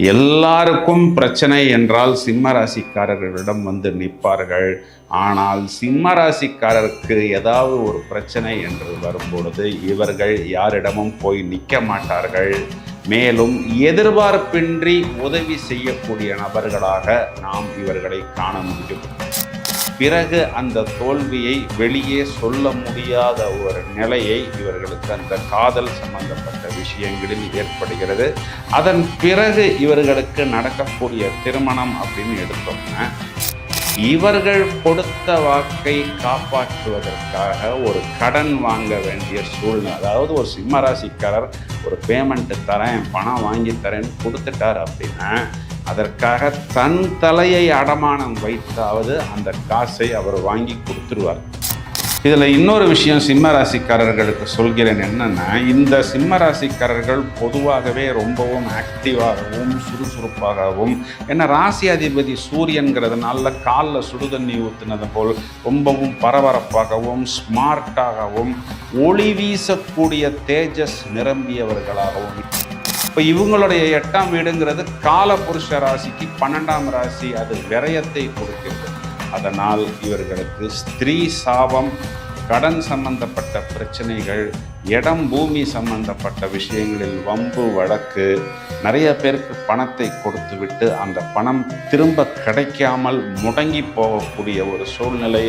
எல்லாருக்கும் பிரச்சனை என்றால் சிம்ம ராசிக்காரர்களிடம் வந்து நிற்பார்கள். ஆனால் சிம்ம ராசிக்காரருக்கு ஏதாவது ஒரு பிரச்சனை என்று வரும்பொழுது இவர்கள் யாரிடமும் போய் நிற்க மாட்டார்கள். மேலும் எதிர்பார்ப்பின்றி உதவி செய்யக்கூடிய நபர்களாக நாம் இவர்களை காண முடியும். பிறகு அந்த தோல்வியை வெளியே சொல்ல முடியாத ஒரு நிலையை இவர்களுக்கு அந்த காதல் சம்பந்தப்பட்ட விஷயங்களில் ஏற்படுகிறது. அதன் பிறகு இவர்களுக்கு நடக்கக்கூடிய திருமணம் அப்படின்னு எடுத்தோம்னா, இவர்கள் கொடுத்த வாக்கை காப்பாற்றுவதற்காக ஒரு கடன் வாங்க வேண்டிய சூழ்நிலை. அதாவது ஒரு சிம்மராசிக்காரர் ஒரு பேமெண்ட் தரேன், பணம் வாங்கி தரேன்னு கொடுத்துட்டார் அப்படின்னா, அதற்காக தன் தலையை அடமானம் வைத்தாவது அந்த காசை அவர் வாங்கி கொடுத்துருவார். இதில் இன்னொரு விஷயம் சிம்ம ராசிக்காரர்களுக்கு சொல்கிறேன் என்னன்னா, இந்த சிம்ம ராசிக்காரர்கள் பொதுவாகவே ரொம்பவும் ஆக்டிவாகவும் சுறுசுறுப்பாகவும், ஏன்னா ராசி அதிபதி சூரியன்கிறதுனால காலில் சுடுதண்ணி ஊற்றுனது போல் ரொம்பவும் பரபரப்பாகவும் ஸ்மார்ட்டாகவும் ஒளி வீசக்கூடிய தேஜஸ் நிரம்பியவர்களாகவும். இப்போ இவங்களுடைய 8ஆம் வீடுங்கிறது கால புருஷ ராசிக்கு 12ஆம் ராசி, அது விரயத்தை கொடுக்கிறது. அதனால் இவர்களுக்கு ஸ்திரீ சாபம், கடன் சம்பந்தப்பட்ட பிரச்சனைகள், இடம் பூமி சம்பந்தப்பட்ட விஷயங்களில் வம்பு வழக்கு, நிறைய பேருக்கு பணத்தை கொடுத்து விட்டு அந்த பணம் திரும்ப கிடைக்காமல் முடங்கி போகக்கூடிய ஒரு சூழ்நிலை